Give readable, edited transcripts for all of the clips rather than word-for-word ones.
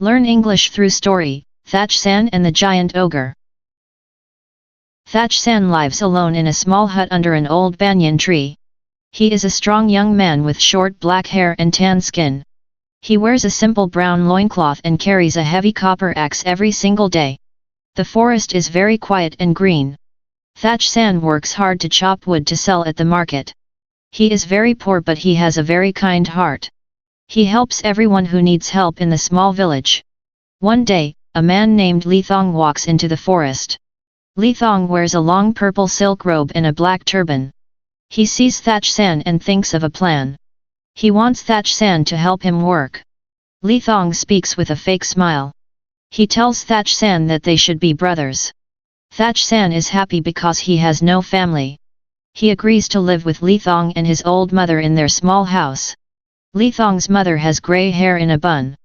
Learn English through story, Thach Sanh and the Giant Ogre. Thach Sanh lives alone in a small hut under an old banyan tree. He is a strong young man with short black hair and tan skin. He wears a simple brown loincloth and carries a heavy copper axe every single day. The forest is very quiet and green. Thach Sanh works hard to chop wood to sell at the market. He is very poor but he has a very kind heart. He helps everyone who needs help in the small village. One day, a man named Thach walks into the forest. Thach wears a long purple silk robe and a black turban. He sees Thach Sanh and thinks of a plan. He wants Thach Sanh to help him work. Thach speaks with a fake smile. He tells Thach Sanh that they should be brothers. Thach Sanh is happy because he has no family. He agrees to live with Thach and his old mother in their small house. Thach's mother has grey hair in a bun.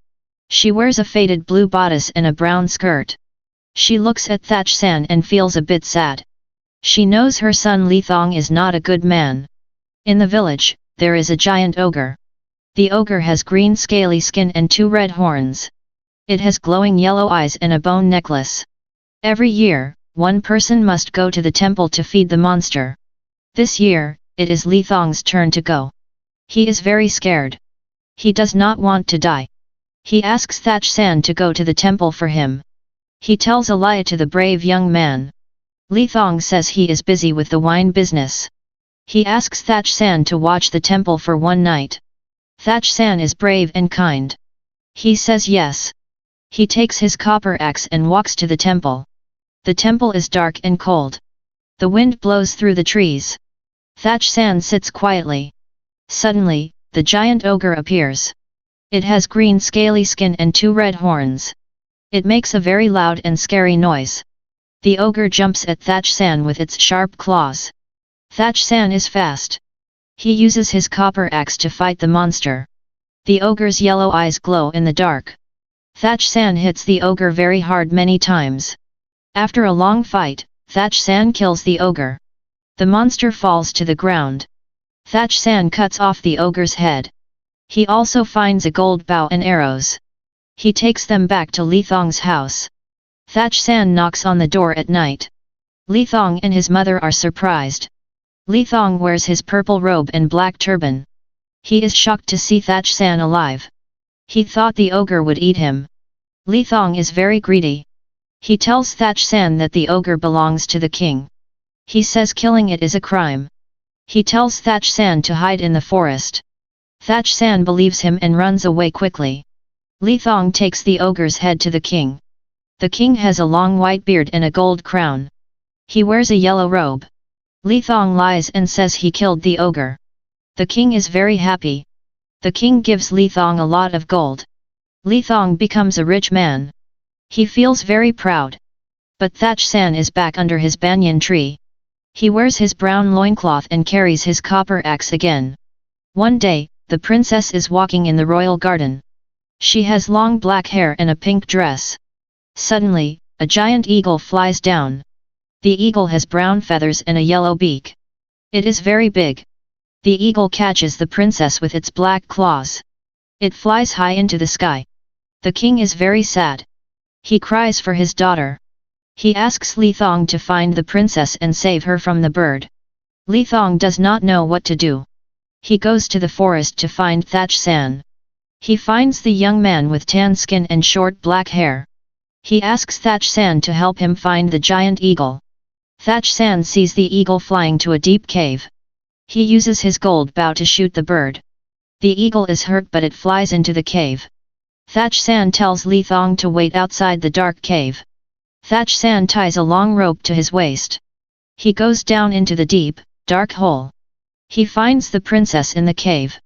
She wears a faded blue bodice and a brown skirt. She looks at Thach Sanh and feels a bit sad. She knows her son Thach is not a good man. In the village, there is a giant ogre. The ogre has green scaly skin and 2 red horns. It has glowing yellow eyes and a bone necklace. Every year, one person must go to the temple to feed the monster. This year, it is Thach's turn to go. He is very scared. He does not want to die. He asks Thach Sanh to go to the temple for him. He tells a lie to the brave young man. Thach says he is busy with the wine business. He asks Thach Sanh to watch the temple for one night. Thach Sanh is brave and kind. He says yes. He takes his copper axe and walks to the temple. The temple is dark and cold. The wind blows through the trees. Thach Sanh sits quietly. Suddenly, the giant ogre appears. It has green scaly skin and 2 red horns. It makes a very loud and scary noise. The ogre jumps at Thach Sanh with its sharp claws. Thach Sanh is fast. He uses his copper axe to fight the monster. The ogre's yellow eyes glow in the dark. Thach Sanh hits the ogre very hard many times. After a long fight, Thach Sanh kills the ogre. The monster falls to the ground. Thach Sanh cuts off the ogre's head. He also finds a gold bow and arrows. He takes them back to Thach's house. Thach Sanh knocks on the door at night. Thach and his mother are surprised. Thach wears his purple robe and black turban. He is shocked to see Thach Sanh alive. He thought the ogre would eat him. Thach is very greedy. He tells Thach Sanh that the ogre belongs to the king. He says killing it is a crime. He tells Thach Sanh to hide in the forest. Thach Sanh believes him and runs away quickly. Thach takes the ogre's head to the king. The king has a long white beard and a gold crown. He wears a yellow robe. Thach lies and says he killed the ogre. The king is very happy. The king gives Thach a lot of gold. Thach becomes a rich man. He feels very proud. But Thach Sanh is back under his banyan tree. He wears his brown loincloth and carries his copper axe again. One day, the princess is walking in the royal garden. She has long black hair and a pink dress. Suddenly, a giant eagle flies down. The eagle has brown feathers and a yellow beak. It is very big. The eagle catches the princess with its black claws. It flies high into the sky. The king is very sad. He cries for his daughter. He asks Thach to find the princess and save her from the bird. Thach does not know what to do. He goes to the forest to find Thach Sanh. He finds the young man with tan skin and short black hair. He asks Thach Sanh to help him find the giant eagle. Thach Sanh sees the eagle flying to a deep cave. He uses his gold bow to shoot the bird. The eagle is hurt but it flies into the cave. Thach Sanh tells Thach to wait outside the dark cave. Thach Sanh ties a long rope to his waist. He goes down into the deep, dark hole. He finds the princess in the cave.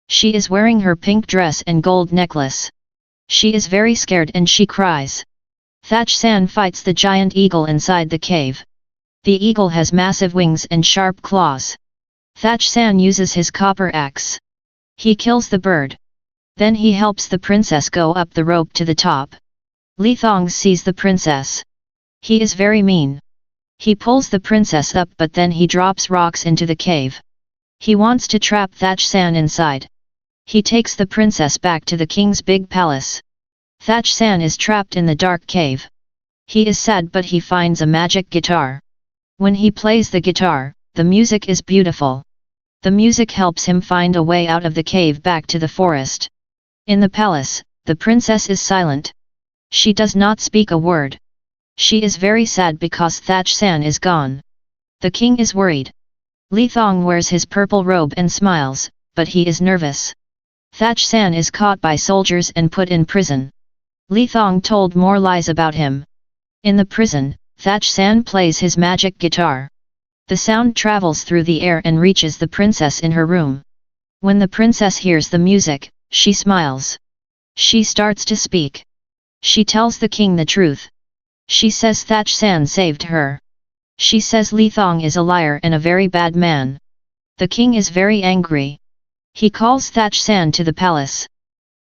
She is wearing her pink dress and gold necklace. She is very scared and she cries. Thach Sanh fights the giant eagle inside the cave. The eagle has massive wings and sharp claws. Thach Sanh uses his copper axe. He kills the bird. Then he helps the princess go up the rope to the top. Thach sees the princess. He is very mean. He pulls the princess up but then he drops rocks into the cave. He wants to trap Thach Sanh inside. He takes the princess back to the king's big palace. Thach Sanh is trapped in the dark cave. He is sad, but he finds a magic guitar. When he plays the guitar, the music is beautiful. The music helps him find a way out of the cave back to the forest. In the palace, the princess is silent. She does not speak a word. She is very sad because Thach Sanh is gone. The king is worried. Li Thong wears his purple robe and smiles, but he is nervous. Thach Sanh is caught by soldiers and put in prison. Li Thong told more lies about him. In the prison, Thach Sanh plays his magic guitar. The sound travels through the air and reaches the princess in her room. When the princess hears the music, she smiles. She starts to speak. She tells the king the truth. She says Thach Sanh saved her. She says Li Thong is a liar and a very bad man. The king is very angry. He calls Thach Sanh to the palace.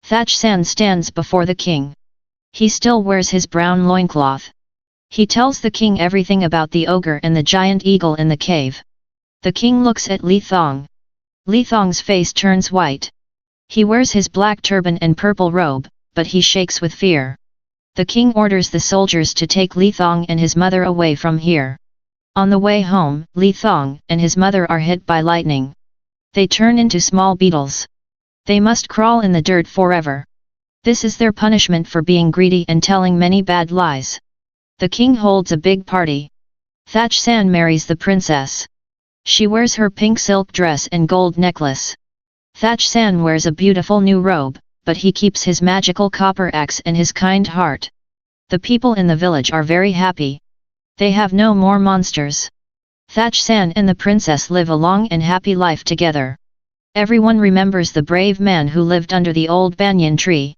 Thach Sanh stands before the king. He still wears his brown loincloth. He tells the king everything about the ogre and the giant eagle in the cave. The king looks at Li Thong. Li Thong's face turns white. He wears his black turban and purple robe, but he shakes with fear. The king orders the soldiers to take Li Thong and his mother away from here. On the way home, Li Thong and his mother are hit by lightning. They turn into small beetles. They must crawl in the dirt forever. This is their punishment for being greedy and telling many bad lies. The king holds a big party. Thach Sanh marries the princess. She wears her pink silk dress and gold necklace. Thach Sanh wears a beautiful new robe, but he keeps his magical copper axe and his kind heart. The people in the village are very happy. They have no more monsters. Thach Sanh and the princess live a long and happy life together. Everyone remembers the brave man who lived under the old banyan tree.